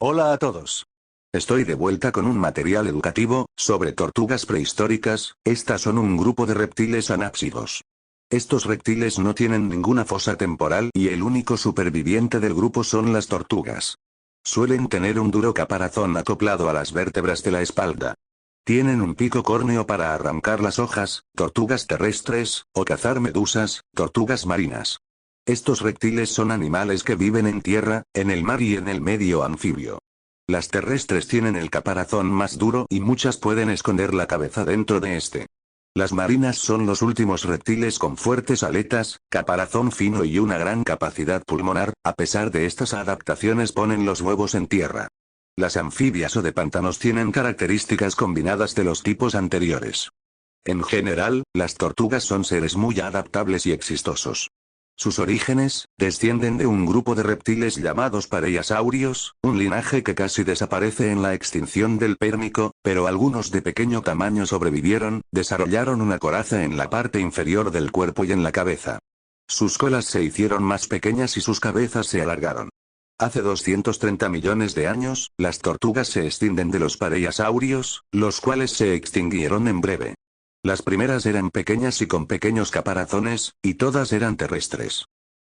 Hola a todos. Estoy de vuelta con un material educativo, sobre tortugas prehistóricas. Estas son un grupo de reptiles anápsidos. Estos reptiles no tienen ninguna fosa temporal y el único superviviente del grupo son las tortugas. Suelen tener un duro caparazón acoplado a las vértebras de la espalda. Tienen un pico córneo para arrancar las hojas, tortugas terrestres, o cazar medusas, tortugas marinas. Estos reptiles son animales que viven en tierra, en el mar y en el medio anfibio. Las terrestres tienen el caparazón más duro y muchas pueden esconder la cabeza dentro de este. Las marinas son los últimos reptiles con fuertes aletas, caparazón fino y una gran capacidad pulmonar. A pesar de estas adaptaciones ponen los huevos en tierra. Las anfibias o de pantanos tienen características combinadas de los tipos anteriores. En general, las tortugas son seres muy adaptables y exitosos. Sus orígenes, descienden de un grupo de reptiles llamados pareiasaurios, un linaje que casi desaparece en la extinción del Pérmico, pero algunos de pequeño tamaño sobrevivieron, desarrollaron una coraza en la parte inferior del cuerpo y en la cabeza. Sus colas se hicieron más pequeñas y sus cabezas se alargaron. Hace 230 millones de años, las tortugas se extienden de los pareiasaurios, los cuales se extinguieron en breve. Las primeras eran pequeñas y con pequeños caparazones, y todas eran terrestres.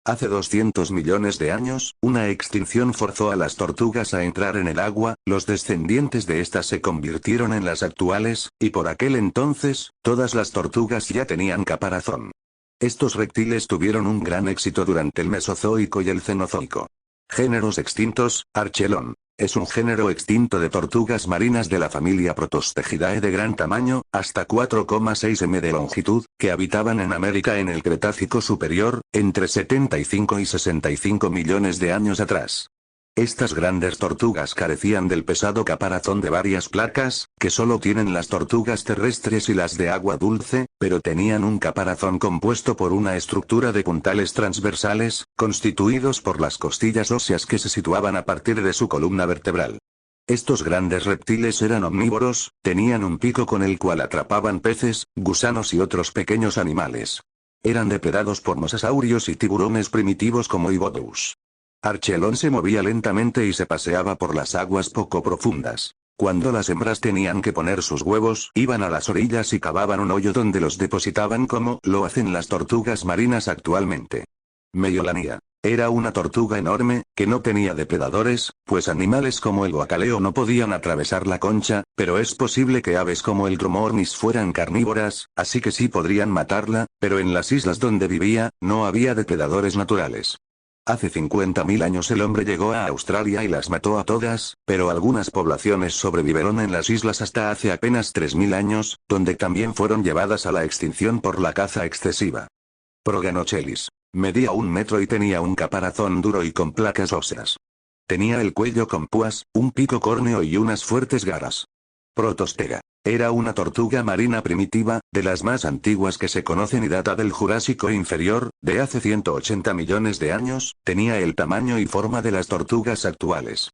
Hace 200 millones de años, una extinción forzó a las tortugas a entrar en el agua, los descendientes de estas se convirtieron en las actuales, y por aquel entonces, todas las tortugas ya tenían caparazón. Estos reptiles tuvieron un gran éxito durante el Mesozoico y el Cenozoico. Géneros extintos. Archelon. Es un género extinto de tortugas marinas de la familia Protostegidae de gran tamaño, hasta 4,6 m de longitud, que habitaban en América en el Cretácico superior, entre 75 y 65 millones de años atrás. Estas grandes tortugas carecían del pesado caparazón de varias placas, que solo tienen las tortugas terrestres y las de agua dulce, pero tenían un caparazón compuesto por una estructura de puntales transversales, constituidos por las costillas óseas que se situaban a partir de su columna vertebral. Estos grandes reptiles eran omnívoros, tenían un pico con el cual atrapaban peces, gusanos y otros pequeños animales. Eran depredados por mosasaurios y tiburones primitivos como Ibodous. Archelon se movía lentamente y se paseaba por las aguas poco profundas. Cuando las hembras tenían que poner sus huevos, iban a las orillas y cavaban un hoyo donde los depositaban como lo hacen las tortugas marinas actualmente. Meiolania. Era una tortuga enorme, que no tenía depredadores, pues animales como el guacaleo no podían atravesar la concha, pero es posible que aves como el dromornis fueran carnívoras, así que sí podrían matarla, pero en las islas donde vivía, no había depredadores naturales. Hace 50.000 años el hombre llegó a Australia y las mató a todas, pero algunas poblaciones sobrevivieron en las islas hasta hace apenas 3.000 años, donde también fueron llevadas a la extinción por la caza excesiva. Proganochelis. Medía 1 metro y tenía un caparazón duro y con placas óseas. Tenía el cuello con púas, un pico córneo y unas fuertes garras. Protostega. Era una tortuga marina primitiva, de las más antiguas que se conocen y data del Jurásico inferior, de hace 180 millones de años, tenía el tamaño y forma de las tortugas actuales.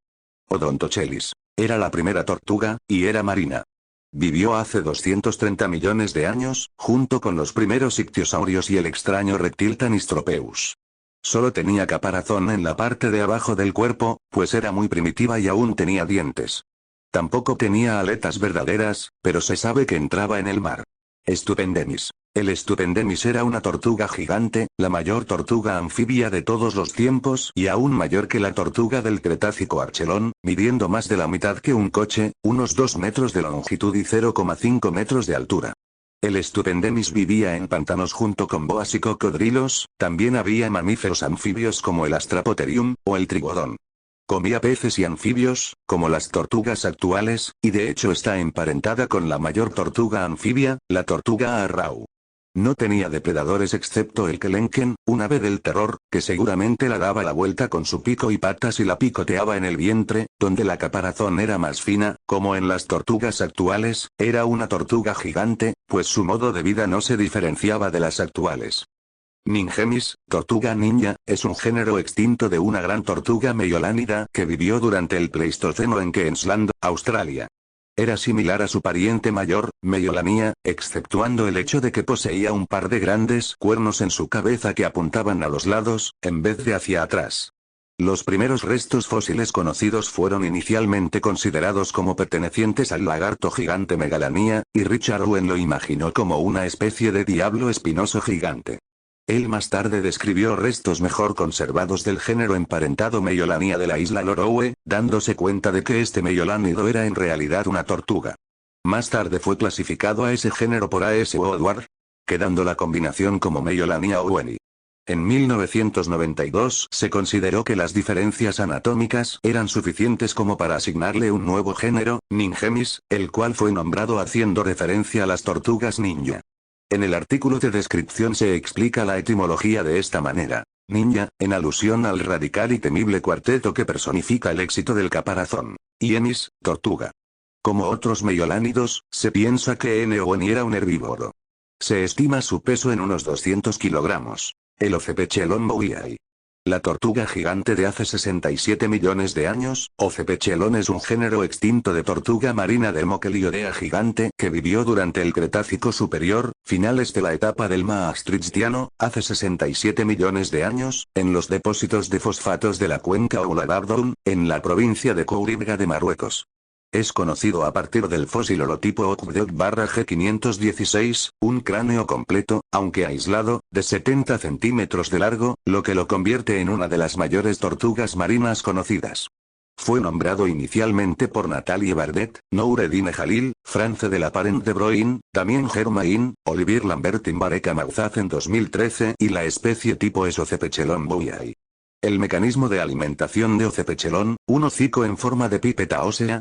Odontochelis. Era la primera tortuga, y era marina. Vivió hace 230 millones de años, junto con los primeros ictiosaurios y el extraño reptil Tanystropeus. Solo tenía caparazón en la parte de abajo del cuerpo, pues era muy primitiva y aún tenía dientes. Tampoco tenía aletas verdaderas, pero se sabe que entraba en el mar. Stupendemis. El Stupendemis era una tortuga gigante, la mayor tortuga anfibia de todos los tiempos y aún mayor que la tortuga del Cretácico Archelon, midiendo más de la mitad que un coche, unos 2 metros de longitud y 0,5 metros de altura. El Stupendemis vivía en pantanos junto con boas y cocodrilos. También había mamíferos anfibios como el Astrapotherium, o el trigodón. Comía peces y anfibios, como las tortugas actuales, y de hecho está emparentada con la mayor tortuga anfibia, la tortuga arrau. No tenía depredadores excepto el Kelenken, un ave del terror, que seguramente la daba la vuelta con su pico y patas y la picoteaba en el vientre, donde la caparazón era más fina. Como en las tortugas actuales, era una tortuga gigante, pues su modo de vida no se diferenciaba de las actuales. Ningemis, tortuga ninja, es un género extinto de una gran tortuga meiolánida que vivió durante el Pleistoceno en Queensland, Australia. Era similar a su pariente mayor, Meiolania, exceptuando el hecho de que poseía un par de grandes cuernos en su cabeza que apuntaban a los lados, en vez de hacia atrás. Los primeros restos fósiles conocidos fueron inicialmente considerados como pertenecientes al lagarto gigante Megalania, y Richard Owen lo imaginó como una especie de diablo espinoso gigante. Él más tarde describió restos mejor conservados del género emparentado Meiolania de la isla Lorowe, dándose cuenta de que este meiolánido era en realidad una tortuga. Más tarde fue clasificado a ese género por A.S. Woodward, quedando la combinación como Meiolania oweni. En 1992 se consideró que las diferencias anatómicas eran suficientes como para asignarle un nuevo género, Ningemis, el cual fue nombrado haciendo referencia a las tortugas ninja. En el artículo de descripción se explica la etimología de esta manera. Ninja, en alusión al radical y temible cuarteto que personifica el éxito del caparazón. Y emis, tortuga. Como otros meiolánidos, se piensa que N. oweni era un herbívoro. Se estima su peso en unos 200 kilogramos. El Ocepechelon bowiai. La tortuga gigante de hace 67 millones de años, Ocepechelon es un género extinto de tortuga marina del Moqueliodea gigante que vivió durante el Cretácico superior, finales de la etapa del Maastrichtiano, hace 67 millones de años, en los depósitos de fosfatos de la cuenca Ouladabdoun, en la provincia de Couribga de Marruecos. Es conocido a partir del fósil holotipo Okbdok-G516, un cráneo completo, aunque aislado, de 70 centímetros de largo, lo que lo convierte en una de las mayores tortugas marinas conocidas. Fue nombrado inicialmente por Nathalie Bardet, Noureddine Jalil, France de la Parent de Bruyne, Damien Germain, Olivier Lambertin Bareka Mauzaz en 2013 y la especie tipo es Ocepechelon bowiai. El mecanismo de alimentación de Ocepechelon, un hocico en forma de pipeta ósea,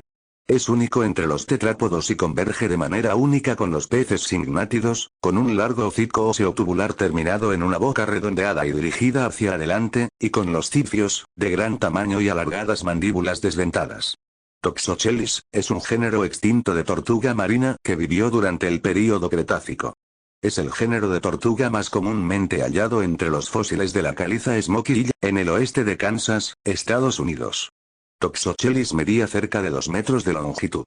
es único entre los tetrápodos y converge de manera única con los peces signátidos, con un largo hocico óseo tubular terminado en una boca redondeada y dirigida hacia adelante, y con los cifios, de gran tamaño y alargadas mandíbulas desdentadas. Toxochelis, es un género extinto de tortuga marina que vivió durante el período Cretácico. Es el género de tortuga más comúnmente hallado entre los fósiles de la caliza Smoky, en el oeste de Kansas, Estados Unidos. Toxochelis medía cerca de 2 metros de longitud.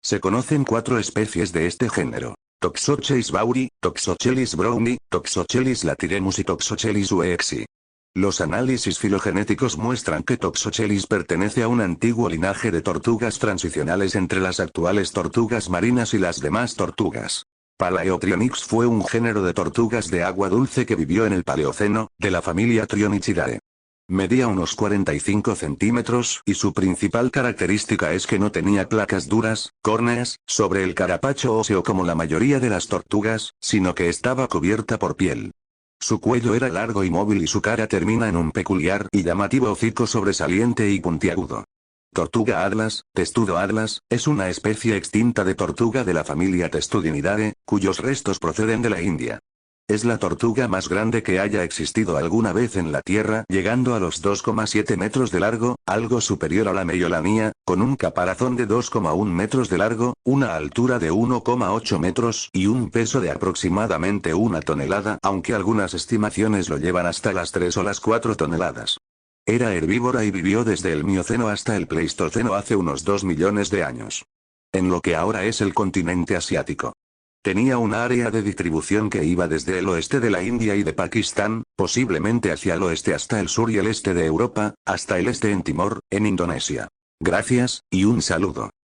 Se conocen 4 especies de este género. Toxochelis bauri, Toxochelis browni, Toxochelis latiremus y Toxochelis uexi. Los análisis filogenéticos muestran que Toxochelis pertenece a un antiguo linaje de tortugas transicionales entre las actuales tortugas marinas y las demás tortugas. Palaeotrionyx fue un género de tortugas de agua dulce que vivió en el Paleoceno, de la familia Trionychidae. Medía unos 45 centímetros y su principal característica es que no tenía placas duras, córneas, sobre el carapacho óseo como la mayoría de las tortugas, sino que estaba cubierta por piel. Su cuello era largo y móvil y su cara termina en un peculiar y llamativo hocico sobresaliente y puntiagudo. Tortuga atlas, testudo atlas, es una especie extinta de tortuga de la familia Testudinidae, cuyos restos proceden de la India. Es la tortuga más grande que haya existido alguna vez en la Tierra, llegando a los 2,7 metros de largo, algo superior a la Meiolania, con un caparazón de 2,1 metros de largo, una altura de 1,8 metros y un peso de aproximadamente 1 tonelada, aunque algunas estimaciones lo llevan hasta las 3 o las 4 toneladas. Era herbívora y vivió desde el Mioceno hasta el Pleistoceno hace unos 2 millones de años. En lo que ahora es el continente asiático. Tenía un área de distribución que iba desde el oeste de la India y de Pakistán, posiblemente hacia el oeste hasta el sur y el este de Europa, hasta el este en Timor, en Indonesia. Gracias, y un saludo.